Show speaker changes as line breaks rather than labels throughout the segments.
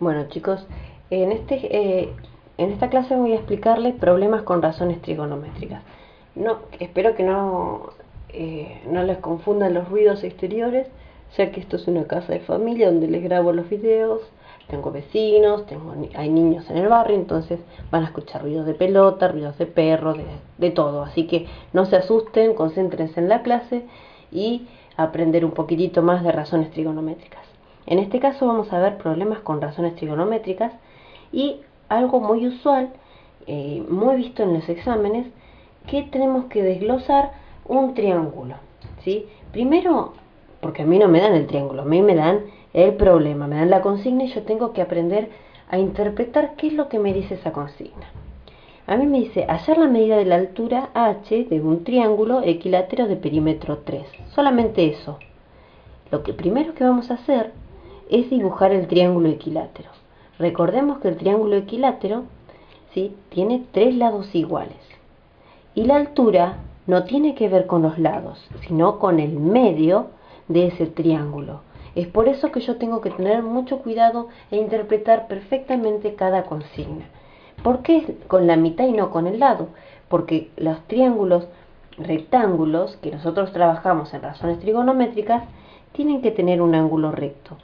Bueno, chicos, en esta clase voy a explicarles problemas con razones trigonométricas. Espero que no les confundan los ruidos exteriores, ya que esto es una casa de familia donde les grabo los videos. Tengo vecinos, hay niños en el barrio, entonces van a escuchar ruidos de pelota, ruidos de perro, de todo. Así que no se asusten, concéntrense en la clase y aprender un poquitito más de razones trigonométricas. En este caso vamos a ver problemas con razones trigonométricas y algo muy usual, muy visto en los exámenes, que tenemos que desglosar un triángulo, ¿sí? Primero, porque a mí no me dan el triángulo, a mí me dan el problema, me dan la consigna y yo tengo que aprender a interpretar qué es lo que me dice esa consigna. A mí me dice hallar la medida de la altura h de un triángulo equilátero de perímetro 3. Solamente eso. Lo que primero que vamos a hacer es dibujar el triángulo equilátero. Recordemos que el triángulo equilátero, ¿sí?, tiene tres lados iguales. Y la altura no tiene que ver con los lados, sino con el medio de ese triángulo. Es por eso que yo tengo que tener mucho cuidado e interpretar perfectamente cada consigna. ¿Por qué con la mitad y no con el lado? Porque los triángulos rectángulos que nosotros trabajamos en razones trigonométricas tienen que tener un ángulo recto.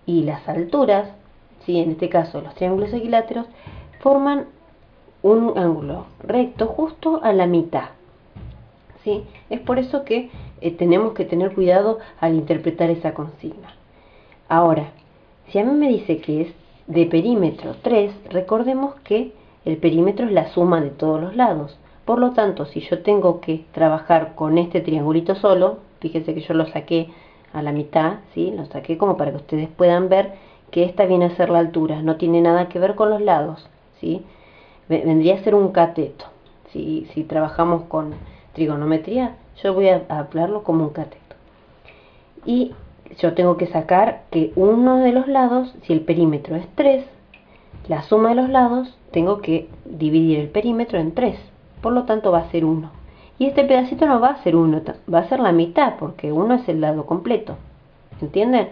Y las alturas, ¿sí?, en este caso los triángulos equiláteros, forman un ángulo recto justo a la mitad, ¿sí? Es por eso que tenemos que tener cuidado al interpretar esa consigna. Ahora, si a mí me dice que es de perímetro 3, recordemos que el perímetro es la suma de todos los lados. Por lo tanto, si yo tengo que trabajar con este triangulito solo, fíjense que yo lo saqué a la mitad, ¿sí?, lo saqué como para que ustedes puedan ver que esta viene a ser la altura, no tiene nada que ver con los lados, ¿sí? Vendría a ser un cateto. Si trabajamos con trigonometría, yo voy a hablarlo como un cateto. Y yo tengo que sacar que uno de los lados, si el perímetro es 3, la suma de los lados, tengo que dividir el perímetro en 3. Por lo tanto va a ser 1. Y este pedacito no va a ser 1, va a ser la mitad, porque 1 es el lado completo. ¿Entienden?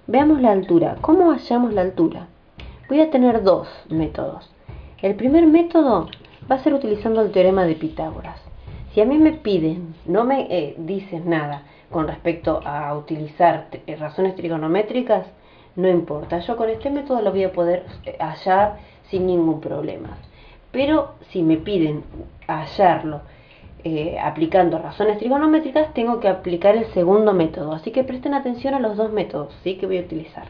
Veamos la altura. ¿Cómo hallamos la altura? Voy a tener dos métodos. El primer método va a ser utilizando el teorema de Pitágoras. Si a mí me piden, no me dicen nada con respecto a utilizar razones trigonométricas, no importa. Yo con este método lo voy a poder hallar sin ningún problema. Pero si me piden hallarlo aplicando razones trigonométricas, tengo que aplicar el segundo método. Así que presten atención a los dos métodos, ¿sí?, que voy a utilizar.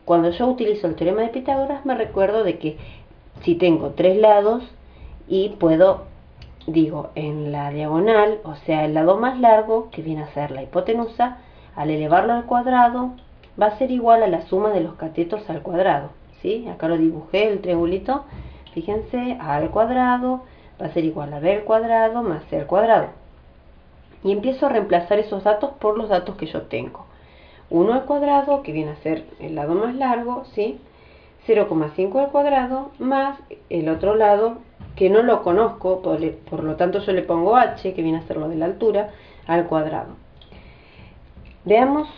Cuando yo utilizo el teorema de Pitágoras, me recuerdo de que si tengo tres lados y digo, en la diagonal, o sea, el lado más largo, que viene a ser la hipotenusa, al elevarlo al cuadrado, va a ser igual a la suma de los catetos al cuadrado, ¿sí? Acá lo dibujé, el triangulito, fíjense, a al cuadrado va a ser igual a b al cuadrado más c al cuadrado. Y empiezo a reemplazar esos datos por los datos que yo tengo. 1 al cuadrado, que viene a ser el lado más largo, ¿sí? 0,5 al cuadrado más el otro lado, que no lo conozco, por lo tanto yo le pongo h, que viene a ser lo de la altura, al cuadrado. Veamos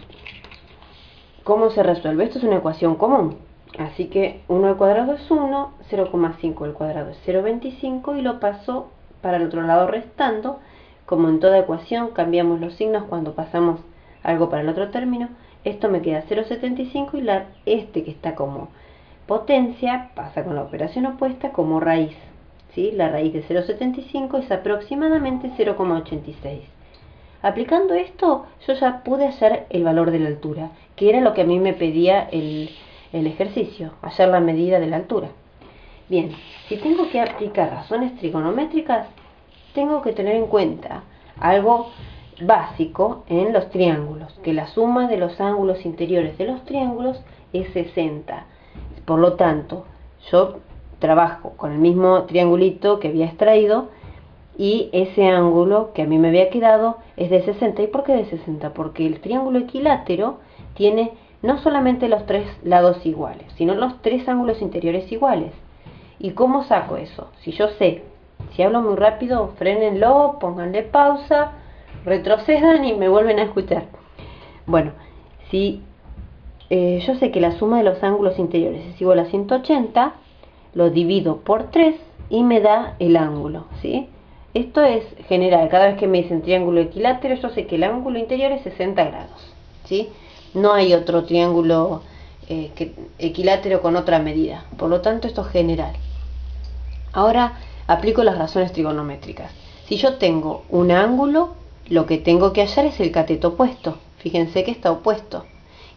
cómo se resuelve. Esto es una ecuación común. Así que 1 al cuadrado es 1, 0,5 al cuadrado es 0,25 y lo paso para el otro lado restando. Como en toda ecuación, cambiamos los signos cuando pasamos algo para el otro término. Esto me queda 0,75 y este que está como potencia pasa con la operación opuesta como raíz, ¿sí? La raíz de 0,75 es aproximadamente 0,86. Aplicando esto, yo ya pude hallar el valor de la altura, que era lo que a mí me pedía el ejercicio, hallar la medida de la altura. Bien, si tengo que aplicar razones trigonométricas, tengo que tener en cuenta algo básico en los triángulos, que la suma de los ángulos interiores de los triángulos es 60. Por lo tanto, yo trabajo con el mismo triangulito que había extraído y ese ángulo que a mí me había quedado es de 60. ¿Y por qué de 60? Porque el triángulo equilátero tiene no solamente los tres lados iguales, sino los tres ángulos interiores iguales. ¿Y cómo saco eso? Si yo sé, si hablo muy rápido, frénenlo, pónganle pausa, retrocedan y me vuelven a escuchar. Bueno, si yo sé que la suma de los ángulos interiores es igual a 180, lo divido por 3 y me da el ángulo, ¿sí? Esto es general, cada vez que me dicen triángulo equilátero, yo sé que el ángulo interior es 60 grados, ¿sí? No hay otro triángulo equilátero con otra medida, por lo tanto esto es general. Ahora aplico las razones trigonométricas. Si yo tengo un ángulo, lo que tengo que hallar es el cateto opuesto. Fíjense que está opuesto.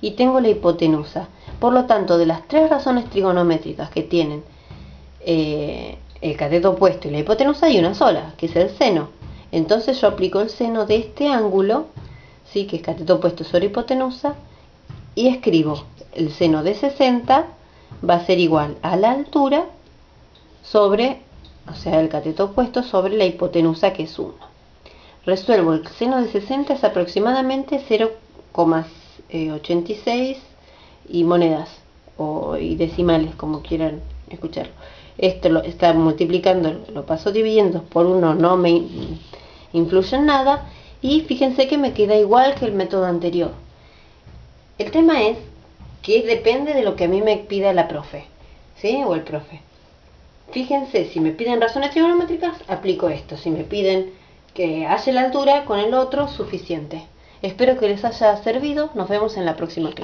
Y tengo la hipotenusa. Por lo tanto, de las tres razones trigonométricas que tienen el cateto opuesto y la hipotenusa, hay una sola, que es el seno. Entonces yo aplico el seno de este ángulo, ¿sí?, que es cateto opuesto sobre hipotenusa, y escribo el seno de 60 va a ser igual a la altura sobre, o sea, el cateto opuesto sobre la hipotenusa, que es 1. Resuelvo, el seno de 60 es aproximadamente 0,86 y monedas y decimales, como quieran escucharlo. Esto lo está multiplicando, lo paso dividiendo por 1, no me influye en nada, y fíjense que me queda igual que el método anterior. El tema es que depende de lo que a mí me pida la profe, ¿sí?, o el profe. Fíjense, si me piden razones trigonométricas, aplico esto. Si me piden que halle la altura, con el otro, suficiente. Espero que les haya servido. Nos vemos en la próxima clase.